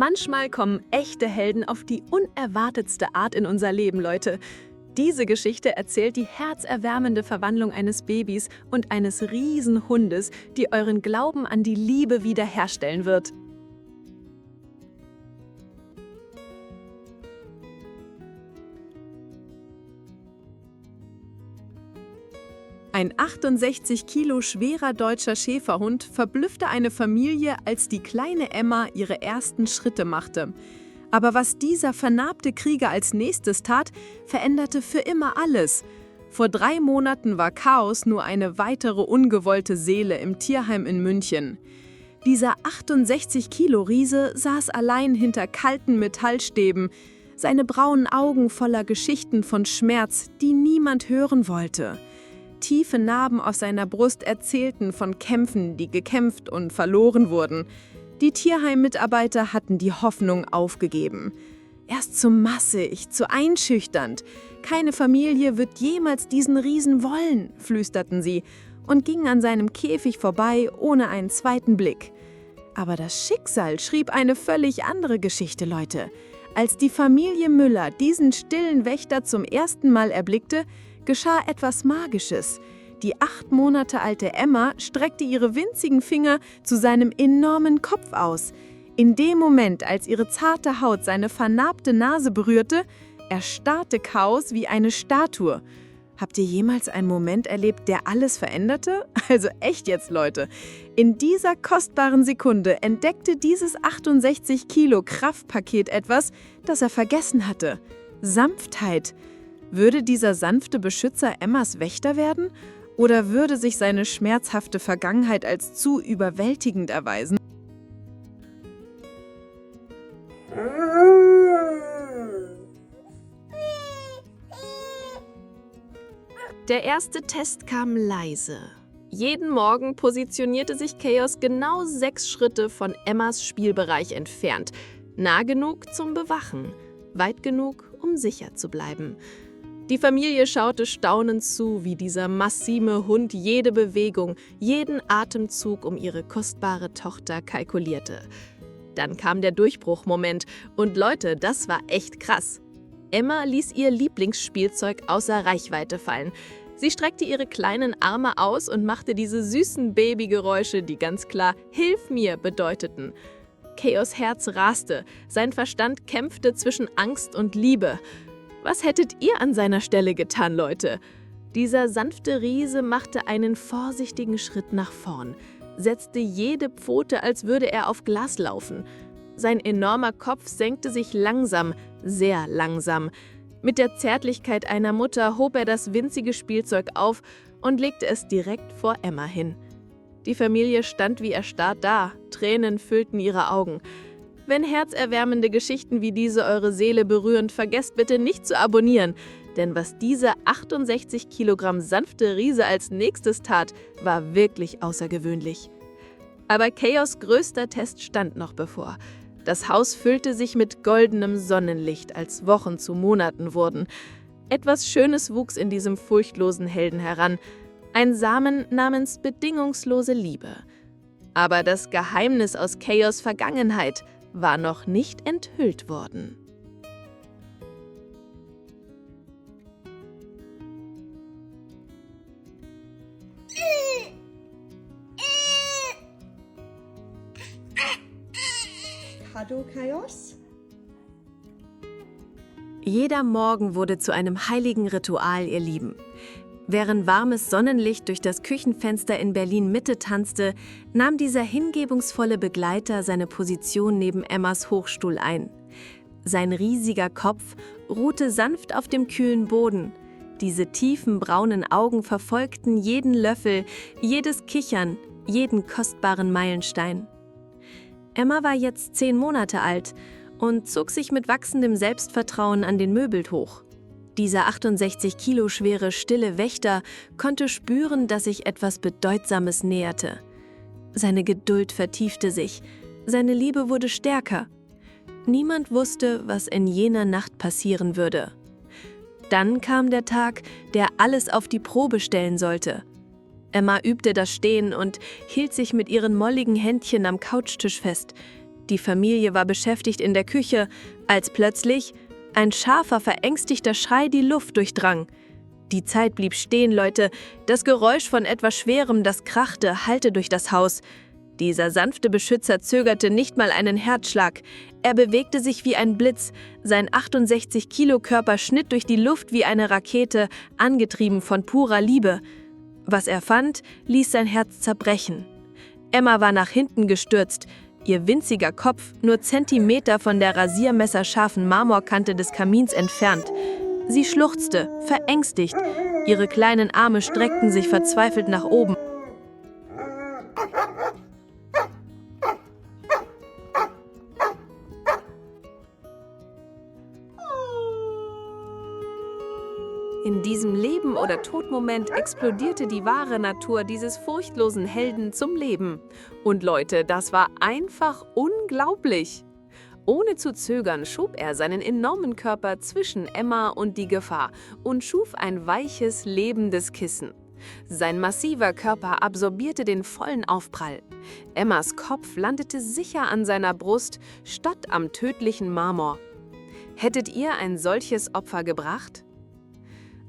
Manchmal kommen echte Helden auf die unerwartetste Art in unser Leben, Leute. Diese Geschichte erzählt die herzerwärmende Verwandlung eines Babys und eines Riesenhundes, die euren Glauben an die Liebe wiederherstellen wird. Ein 68 Kilo schwerer deutscher Schäferhund verblüffte eine Familie, als die kleine Emma ihre ersten Schritte machte. Aber was dieser vernarbte Krieger als nächstes tat, veränderte für immer alles. Vor 3 Monaten war Chaos nur eine weitere ungewollte Seele im Tierheim in München. Dieser 68 Kilo Riese saß allein hinter kalten Metallstäben, seine braunen Augen voller Geschichten von Schmerz, die niemand hören wollte. Tiefe Narben auf seiner Brust erzählten von Kämpfen, die gekämpft und verloren wurden. Die Tierheim-Mitarbeiter hatten die Hoffnung aufgegeben. Er ist zu massig, zu einschüchternd. Keine Familie wird jemals diesen Riesen wollen, flüsterten sie und gingen an seinem Käfig vorbei, ohne einen zweiten Blick. Aber das Schicksal schrieb eine völlig andere Geschichte, Leute. Als die Familie Müller diesen stillen Wächter zum ersten Mal erblickte, geschah etwas Magisches. Die 8 Monate alte Emma streckte ihre winzigen Finger zu seinem enormen Kopf aus. In dem Moment, als ihre zarte Haut seine vernarbte Nase berührte, erstarrte Chaos wie eine Statue. Habt ihr jemals einen Moment erlebt, der alles veränderte? Also echt jetzt, Leute. In dieser kostbaren Sekunde entdeckte dieses 68 Kilo Kraftpaket etwas, das er vergessen hatte. Sanftheit. Würde dieser sanfte Beschützer Emmas Wächter werden? Oder würde sich seine schmerzhafte Vergangenheit als zu überwältigend erweisen? Der erste Test kam leise. Jeden Morgen positionierte sich Chaos genau 6 Schritte von Emmas Spielbereich entfernt. Nah genug zum Bewachen, weit genug, um sicher zu bleiben. Die Familie schaute staunend zu, wie dieser massive Hund jede Bewegung, jeden Atemzug um ihre kostbare Tochter kalkulierte. Dann kam der Durchbruchmoment und Leute, das war echt krass. Emma ließ ihr Lieblingsspielzeug außer Reichweite fallen. Sie streckte ihre kleinen Arme aus und machte diese süßen Babygeräusche, die ganz klar „Hilf mir" bedeuteten. Chaos' Herz raste, sein Verstand kämpfte zwischen Angst und Liebe. Was hättet ihr an seiner Stelle getan, Leute? Dieser sanfte Riese machte einen vorsichtigen Schritt nach vorn, setzte jede Pfote, als würde er auf Glas laufen. Sein enormer Kopf senkte sich langsam, sehr langsam. Mit der Zärtlichkeit einer Mutter hob er das winzige Spielzeug auf und legte es direkt vor Emma hin. Die Familie stand wie erstarrt da, Tränen füllten ihre Augen. Wenn herzerwärmende Geschichten wie diese eure Seele berühren, vergesst bitte nicht zu abonnieren, denn was dieser 68 Kilogramm sanfte Riese als nächstes tat, war wirklich außergewöhnlich. Aber Chaos' größter Test stand noch bevor. Das Haus füllte sich mit goldenem Sonnenlicht, als Wochen zu Monaten wurden. Etwas Schönes wuchs in diesem furchtlosen Helden heran, ein Samen namens bedingungslose Liebe. Aber das Geheimnis aus Chaos' Vergangenheit war noch nicht enthüllt worden. Hallo, Chaos? Jeder Morgen wurde zu einem heiligen Ritual, ihr Lieben. Während warmes Sonnenlicht durch das Küchenfenster in Berlin-Mitte tanzte, nahm dieser hingebungsvolle Begleiter seine Position neben Emmas Hochstuhl ein. Sein riesiger Kopf ruhte sanft auf dem kühlen Boden. Diese tiefen braunen Augen verfolgten jeden Löffel, jedes Kichern, jeden kostbaren Meilenstein. Emma war jetzt 10 Monate alt und zog sich mit wachsendem Selbstvertrauen an den Möbel hoch. Dieser 68 Kilo schwere, stille Wächter konnte spüren, dass sich etwas Bedeutsames näherte. Seine Geduld vertiefte sich, seine Liebe wurde stärker. Niemand wusste, was in jener Nacht passieren würde. Dann kam der Tag, der alles auf die Probe stellen sollte. Emma übte das Stehen und hielt sich mit ihren molligen Händchen am Couchtisch fest. Die Familie war beschäftigt in der Küche, als plötzlich ein scharfer, verängstigter Schrei die Luft durchdrang. Die Zeit blieb stehen, Leute. Das Geräusch von etwas Schwerem, das krachte, hallte durch das Haus. Dieser sanfte Beschützer zögerte nicht mal einen Herzschlag. Er bewegte sich wie ein Blitz. Sein 68-Kilo-Körper schnitt durch die Luft wie eine Rakete, angetrieben von purer Liebe. Was er fand, ließ sein Herz zerbrechen. Emma war nach hinten gestürzt. Ihr winziger Kopf nur Zentimeter von der rasiermesserscharfen Marmorkante des Kamins entfernt. Sie schluchzte, verängstigt. Ihre kleinen Arme streckten sich verzweifelt nach oben. In diesem Leben- oder Todmoment explodierte die wahre Natur dieses furchtlosen Helden zum Leben. Und Leute, das war einfach unglaublich. Ohne zu zögern schob er seinen enormen Körper zwischen Emma und die Gefahr und schuf ein weiches, lebendes Kissen. Sein massiver Körper absorbierte den vollen Aufprall. Emmas Kopf landete sicher an seiner Brust, statt am tödlichen Marmor. Hättet ihr ein solches Opfer gebracht?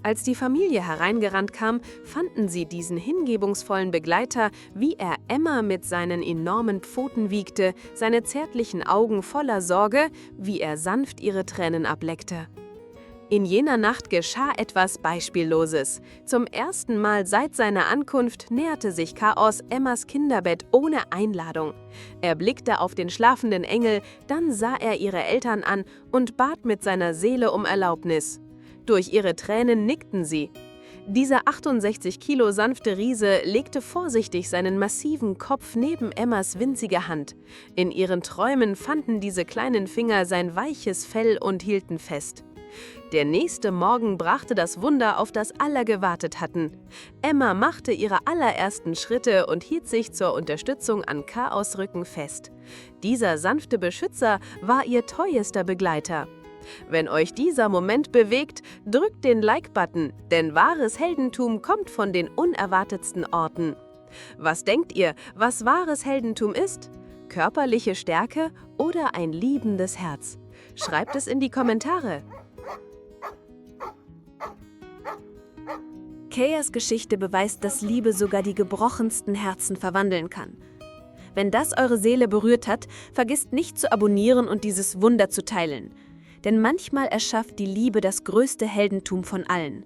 Als die Familie hereingerannt kam, fanden sie diesen hingebungsvollen Begleiter, wie er Emma mit seinen enormen Pfoten wiegte, seine zärtlichen Augen voller Sorge, wie er sanft ihre Tränen ableckte. In jener Nacht geschah etwas Beispielloses. Zum ersten Mal seit seiner Ankunft näherte sich Chaos Emmas Kinderbett ohne Einladung. Er blickte auf den schlafenden Engel, dann sah er ihre Eltern an und bat mit seiner Seele um Erlaubnis. Durch ihre Tränen nickten sie. Dieser 68 Kilo sanfte Riese legte vorsichtig seinen massiven Kopf neben Emmas winzige Hand. In ihren Träumen fanden diese kleinen Finger sein weiches Fell und hielten fest. Der nächste Morgen brachte das Wunder, auf das alle gewartet hatten. Emma machte ihre allerersten Schritte und hielt sich zur Unterstützung an Chaos Rücken fest. Dieser sanfte Beschützer war ihr treuester Begleiter. Wenn euch dieser Moment bewegt, drückt den Like-Button, denn wahres Heldentum kommt von den unerwartetsten Orten. Was denkt ihr, was wahres Heldentum ist? Körperliche Stärke oder ein liebendes Herz? Schreibt es in die Kommentare. Chaos Geschichte beweist, dass Liebe sogar die gebrochensten Herzen verwandeln kann. Wenn das eure Seele berührt hat, vergisst nicht zu abonnieren und dieses Wunder zu teilen. Denn manchmal erschafft die Liebe das größte Heldentum von allen.